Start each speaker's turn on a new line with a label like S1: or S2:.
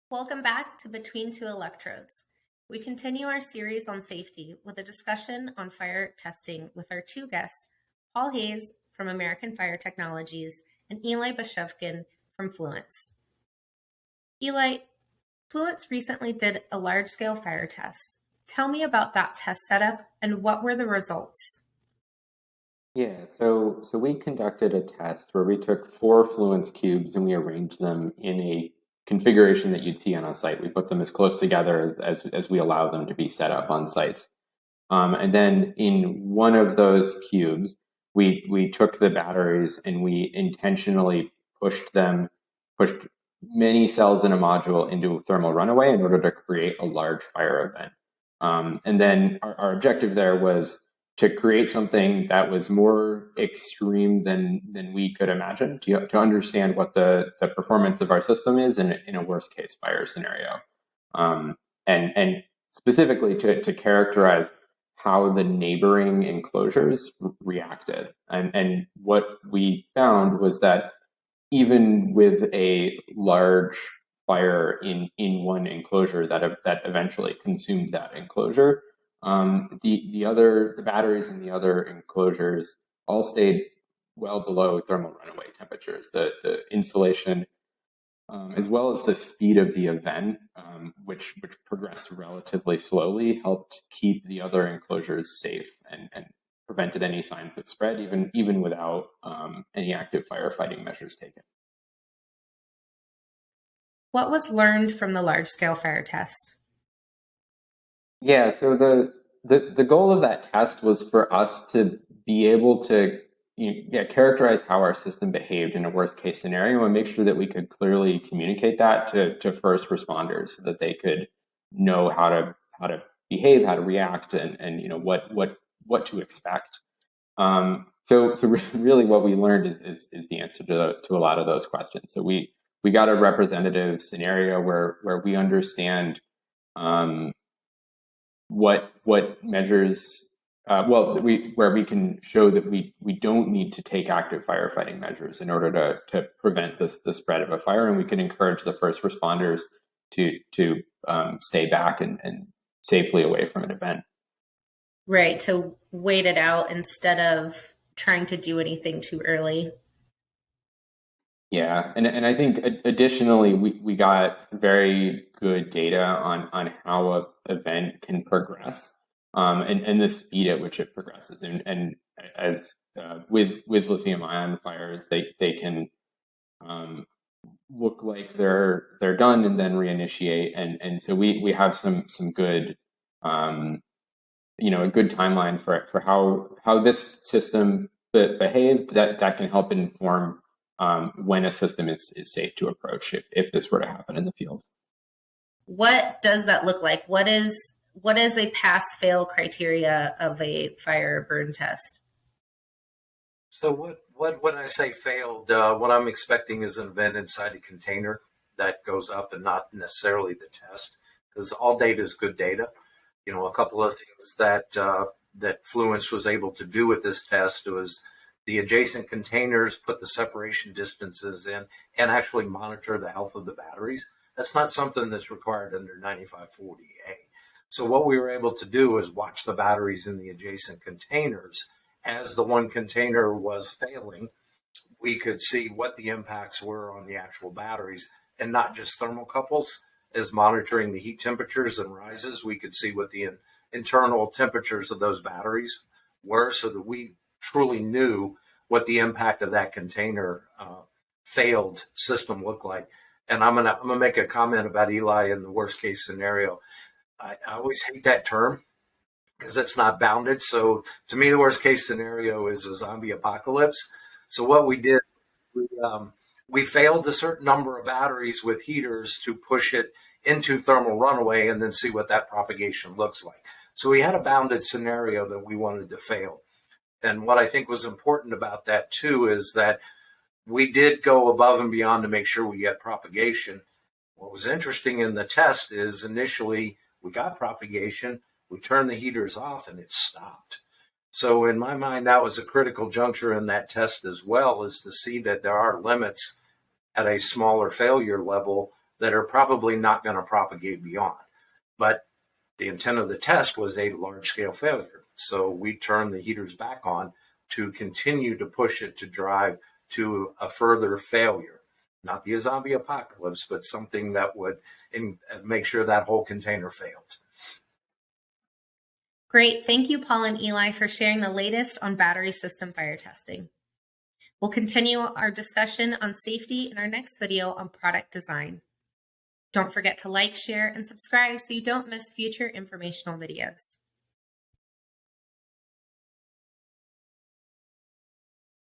S1: Welcome back to Between Two Electrodes. We continue our series on safety with a discussion on fire testing with our two guests, Paul Hayes from American Fire Technologies and Eli Bashevkin from Fluence. Eli, Fluence recently did a large-scale fire test. Tell me about that test setup and what were the results?
S2: Yeah, so we conducted a test where we took four Fluence cubes and we arranged them in a configuration that you'd see on a site. We put them as close together as we allow them to be set up on sites. And then in one of those cubes, we took the batteries and we intentionally pushed many cells in a module into a thermal runaway in order to create a large fire event. And then our objective there was to create something that was more extreme than we could imagine, to understand what the performance of our system is in a worst case fire scenario. And specifically to characterize how the neighboring enclosures reacted. And what we found was that even with a large fire in one enclosure that eventually consumed that enclosure, the batteries in the other enclosures all stayed well below thermal runaway temperatures. The insulation, as well as the speed of the event, which progressed relatively slowly, helped keep the other enclosures safe and prevented any signs of spread, even without any active firefighting measures taken.
S1: What was learned from the large-scale fire test?
S2: Yeah, so the goal of that test was for us to be able to characterize how our system behaved in a worst case scenario and make sure that we could clearly communicate that to first responders so that they could know how to behave, how to react, and what to expect. So really what we learned is the answer to a lot of those questions. So we got a representative scenario where we understand what measures where we can show that we don't need to take active firefighting measures in order to prevent the spread of a fire, and we can encourage the first responders to stay back and safely away from an event.
S1: Right, to wait it out instead of trying to do anything too early.
S2: Yeah, and I think additionally we got very good data on how a event can progress, and the speed at which it progresses, and as with lithium ion fires, they can look like they're done and then reinitiate, and so we have some good a good timeline for how this system behaved that can help inform when a system is safe to approach if this were to happen in the field.
S1: What does that look like? What is a pass fail criteria of a fire burn test?
S3: So what when I say failed, what I'm expecting is an event inside a container that goes up and not necessarily the test, because all data is good data. A couple of things that Fluence was able to do with this test was the adjacent containers put the separation distances in and actually monitor the health of the batteries. That's not something that's required under 9540A. So what we were able to do is watch the batteries in the adjacent containers. As the one container was failing, we could see what the impacts were on the actual batteries and not just thermocouples. As monitoring the heat temperatures and rises, we could see what the internal temperatures of those batteries were so that we truly knew what the impact of that container failed system looked like. And I'm gonna make a comment about Eli in the worst case scenario. I always hate that term because it's not bounded. So to me, the worst case scenario is a zombie apocalypse. So what we did, we failed a certain number of batteries with heaters to push it into thermal runaway and then see what that propagation looks like. So we had a bounded scenario that we wanted to fail. And what I think was important about that too is that we did go above and beyond to make sure we get propagation. What was interesting in the test is initially we got propagation, we turned the heaters off and it stopped. So in my mind, that was a critical juncture in that test as well, is to see that there are limits at a smaller failure level that are probably not going to propagate beyond. But the intent of the test was a large-scale failure. So we turned the heaters back on to continue to push it to drive to a further failure. Not the zombie apocalypse, but something that would make sure that whole container failed.
S1: Great. Thank you, Paul and Eli, for sharing the latest on battery system fire testing. We'll continue our discussion on safety in our next video on product design. Don't forget to like, share, and subscribe so you don't miss future informational videos.